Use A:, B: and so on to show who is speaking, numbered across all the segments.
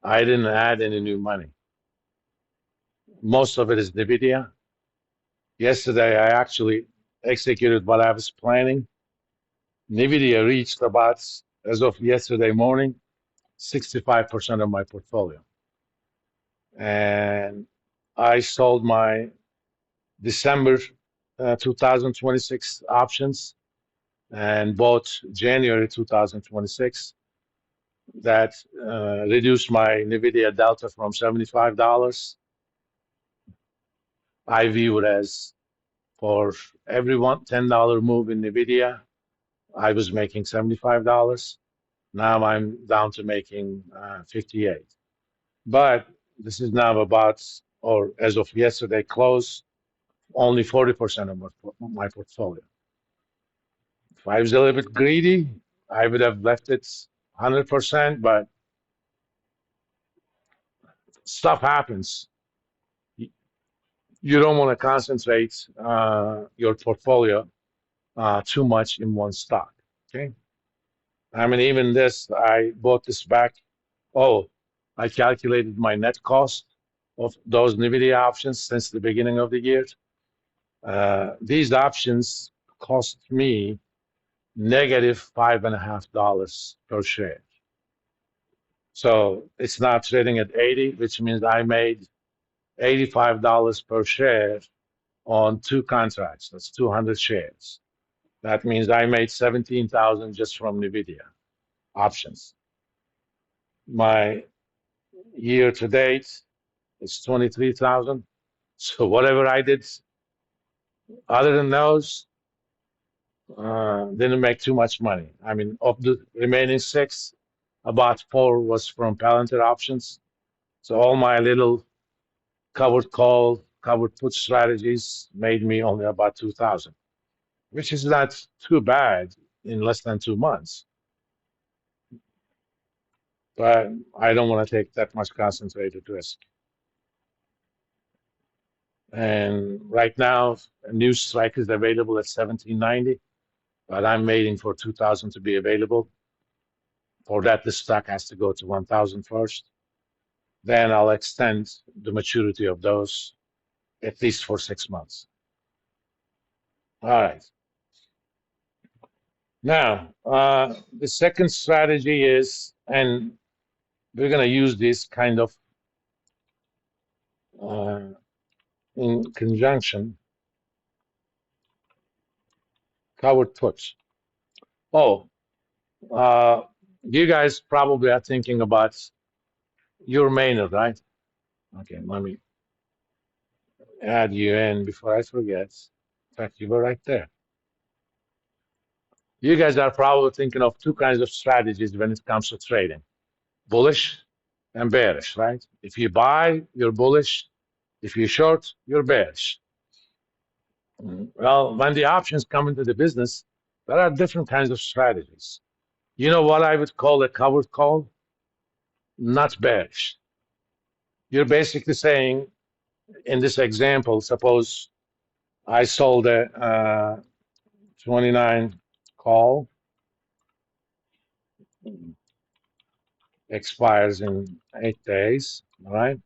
A: I didn't add any new money. Most of it is NVIDIA. Yesterday, I actually executed what I was planning. NVIDIA reached about, as of yesterday morning, 65% of my portfolio. And I sold my December 2026 options and bought January 2026. That reduced my NVIDIA delta from $75. I view it as for every $10 move in NVIDIA, I was making $75. Now I'm down to making 58. But this is now about, or as of yesterday close, only 40% of my portfolio. If I was a little bit greedy, I would have left it 100%, but stuff happens. You don't want to concentrate your portfolio too much in one stock. Okay. I mean, even this, I bought this back. Oh, I calculated my net cost of those NVIDIA options since the beginning of the year. These options cost me negative $5.50 per share. So it's now trading at 80, which means I made $85 per share on two contracts. That's 200 shares. That means I made 17,000 just from NVIDIA options. My year to date is 23,000. So whatever I did other than those, didn't make too much money. I mean, of the remaining six, about four was from Palantir options. So all my little covered call, covered put strategies made me only about 2,000, which is not too bad in less than 2 months. But I don't want to take that much concentrated risk. And right now, a new strike is available at 1790, but I'm waiting for 2000 to be available. For that, the stock has to go to 1000 first. Then I'll extend the maturity of those at least for 6 months. All right. Now, the second strategy is, and we're going to use this kind of uh, in conjunction, covered puts. Oh, uh, you guys probably are thinking about your Maynard, right? Okay, let me add you in before I forget. In fact, you were right there. You guys are probably thinking of two kinds of strategies when it comes to trading: bullish and bearish, right? If you buy, you're bullish. If you short, you're bearish. Well, when the options come into the business, there are different kinds of strategies. You know what I would call a covered call? Not bearish. You're basically saying, in this example, suppose I sold a 29 call, expires in 8 days, all right?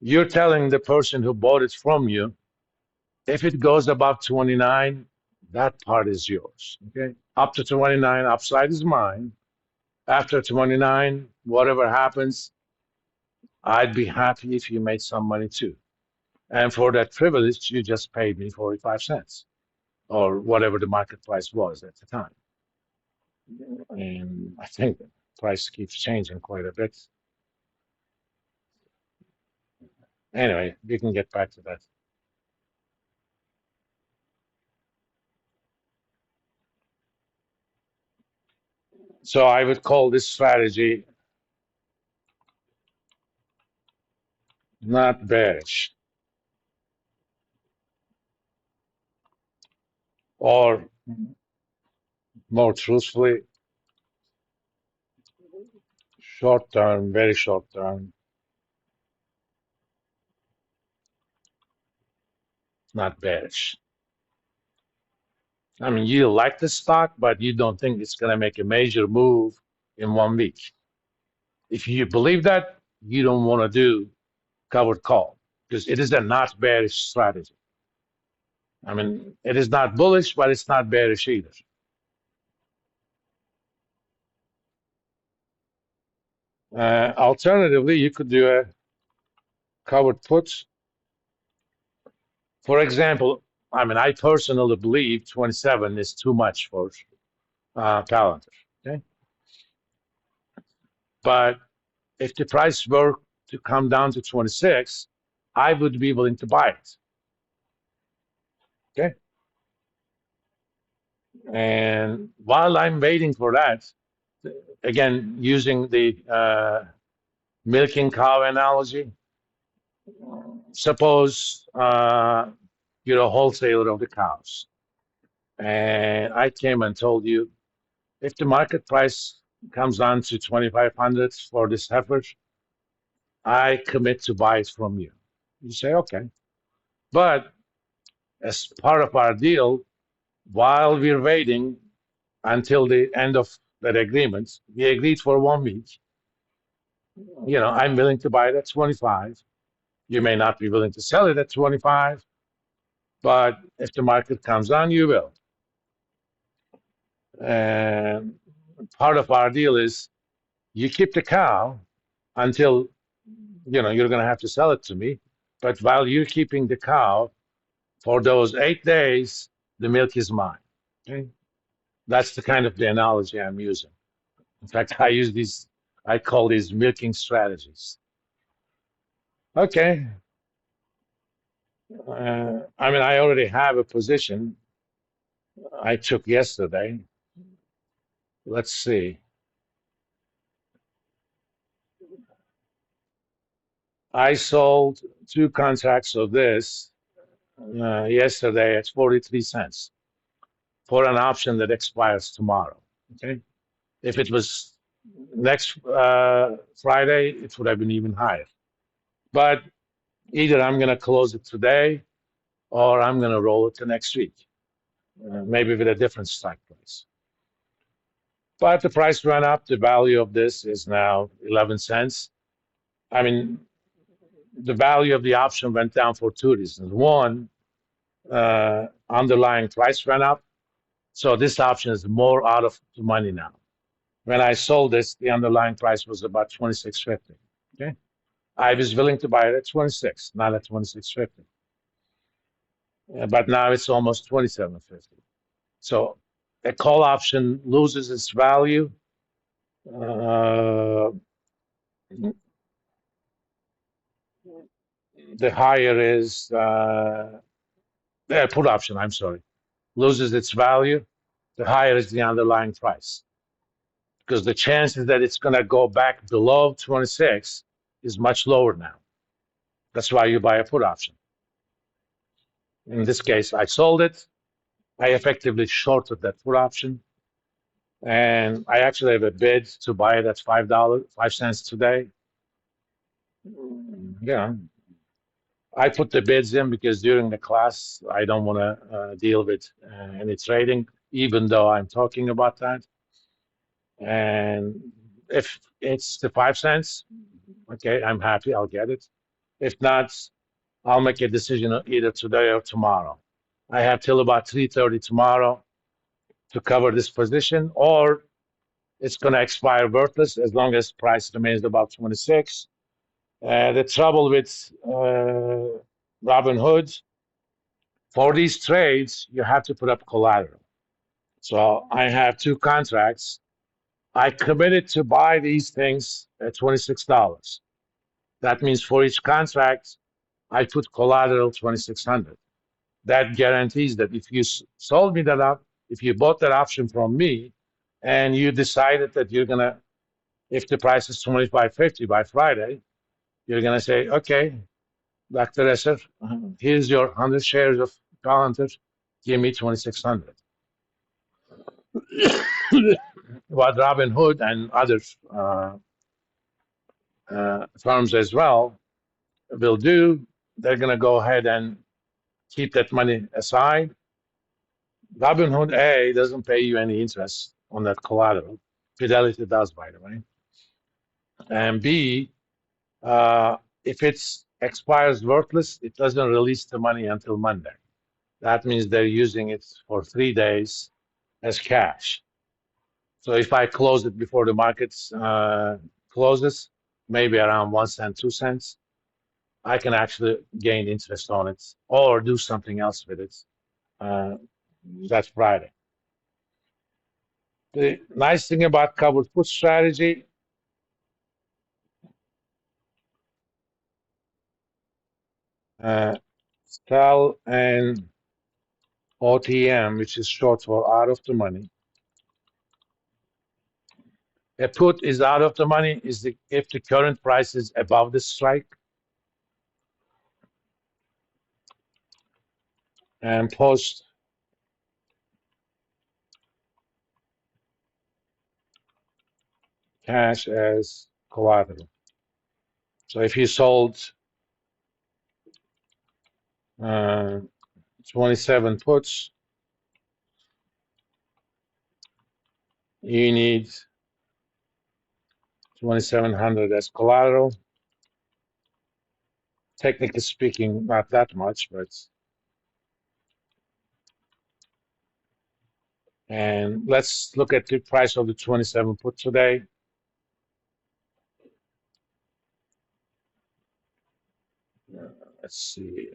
A: You're telling the person who bought it from you, if it goes above 29, that part is yours, okay? Up to 29, upside is mine. After 29, whatever happens, I'd be happy if you made some money too. And for that privilege, you just paid me 45 cents or whatever the market price was at the time. And I think the price keeps changing quite a bit. Anyway, we can get back to that. So I would call this strategy not bearish, or more truthfully, short term, very short term, not bearish. I mean, you like the stock, but you don't think it's going to make a major move in 1 week. If you believe that, you don't want to do covered call because it is a not bearish strategy. I mean, it is not bullish, but it's not bearish either. Alternatively, you could do a covered put. For example, I mean, I personally believe 27 is too much for Palantir. Okay, but if the price were to come down to 26, I would be willing to buy it. Okay, and while I'm waiting for that, again using the milking cow analogy, suppose you're a wholesaler of the cows, and I came and told you if the market price comes down to 2,500 for this heifer, I commit to buy it from you. You say, okay. But as part of our deal, while we're waiting until the end of that agreement, we agreed for 1 week. You know, I'm willing to buy it at 25. You may not be willing to sell it at 25, but if the market comes down, you will. And part of our deal is you keep the cow until you're going to have to sell it to me. But while you're keeping the cow for those 8 days, the milk is mine. Okay, that's the kind of the analogy I'm using. In fact, I call these milking strategies. Okay, I mean, I already have a position I took yesterday. Let's see. I sold 2 contracts of this yesterday at 43 cents for an option that expires tomorrow. Okay, if it was next Friday, it would have been even higher. But either I'm going to close it today or I'm going to roll it to next week, maybe with a different strike price. But the price ran up. The value of this is now 11 cents. I mean, the value of the option went down for two reasons. One, underlying price went up. So this option is more out of the money now. When I sold this, the underlying price was about 26.50. Okay, I was willing to buy it at 26, not at 26.50. But now it's almost 27.50. So a call option loses its value. The higher is the put option, I'm sorry, loses its value. The higher is the underlying price. Because the chances that it's going to go back below 26 is much lower now. That's why you buy a put option. In this case, I sold it. I effectively shorted that put option. And I actually have a bid to buy it at $5 today. Yeah. I put the bids in because during the class, I don't want to deal with any trading, even though I'm talking about that. And if it's the 5 cents, okay, I'm happy, I'll get it. If not, I'll make a decision either today or tomorrow. I have till about 3:30 tomorrow to cover this position, or it's going to expire worthless as long as price remains above 26. The trouble with Robinhood, for these trades, you have to put up collateral. So I have 2 contracts. I committed to buy these things at $26. That means for each contract, I put collateral 2,600. That guarantees that if you sold me that up, if you bought that option from me, and you decided that you're gonna, if the price is 25.50 by Friday, you're gonna say, okay, Dr. Esser, here's your 100 shares of Palantir, give me 2,600. What Robinhood and other firms as well will do, they're going to go ahead and keep that money aside. Robinhood A doesn't pay you any interest on that collateral. Fidelity does, by the way. And B, if it expires worthless, it doesn't release the money until Monday. That means they're using it for 3 days as cash. So if I close it before the market closes, maybe around 1 cent, 2 cents, I can actually gain interest on it or do something else with it. Uh, that's Friday. The nice thing about covered put strategy, uh, sell and OTM, which is short for out of the money. A put is out of the money if the current price is above the strike, and post cash as collateral. So if you sold uh, 27 puts, you need 2,700 as collateral. Technically speaking, not that much, but and let's look at the price of the 27 put today. Let's see.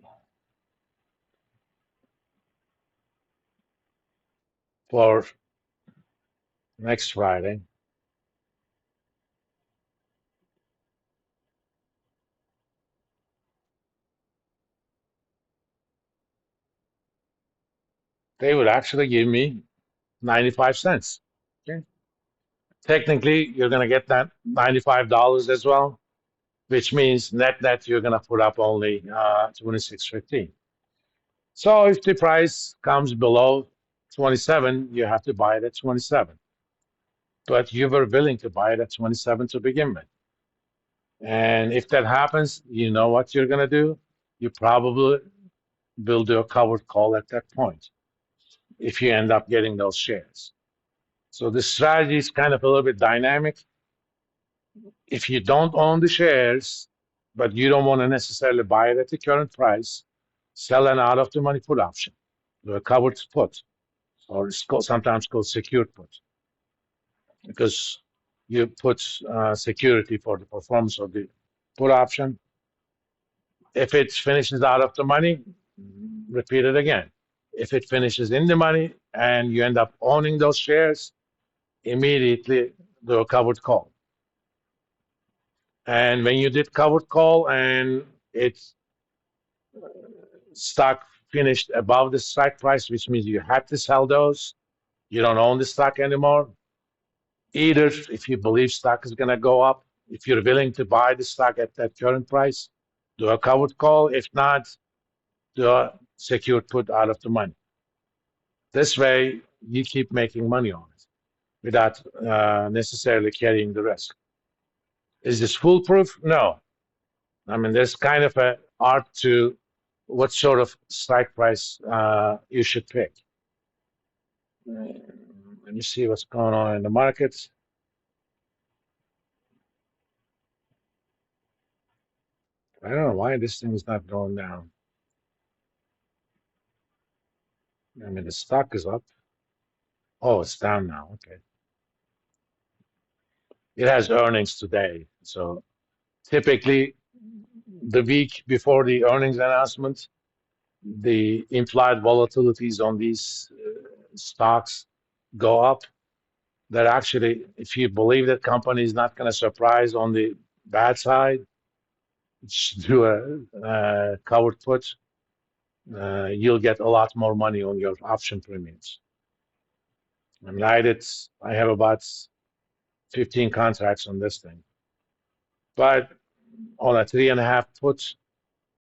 A: For next Friday, they would actually give me 95 cents. Okay. Technically, you're going to get that $95 as well, which means net you're going to put up only 26.15. So if the price comes below 27, you have to buy it at 27. But you were willing to buy it at 27 to begin with. And if that happens, you know what you're going to do? You probably will do a covered call at that point if you end up getting those shares. So the strategy is kind of a little bit dynamic. If you don't own the shares, but you don't want to necessarily buy it at the current price, sell an out of the money put option, do a covered put, or it's sometimes called secured put, because you put security for the performance of the put option. If it finishes out of the money, repeat it again. If it finishes in the money and you end up owning those shares, immediately do a covered call. And when you did covered call and it's stock finished above the strike price, which means you had to sell those, you don't own the stock anymore. Either if you believe stock is going to go up, if you're willing to buy the stock at that current price, do a covered call. If not, do a secured put out of the money. This way, you keep making money on it without necessarily carrying the risk. Is this foolproof? No. I mean, there's kind of an art to what sort of strike price you should pick. Let me see what's going on in the markets. I don't know why this thing is not going down. I mean, the stock is up. Oh, it's down now. Okay. It has earnings today. So typically, the week before the earnings announcement, the implied volatilities on these stocks go up. That actually, if you believe that company is not going to surprise on the bad side, do a covered put, you'll get a lot more money on your option premiums. I mean, I have about 15 contracts on this thing, but on a 3.5 put,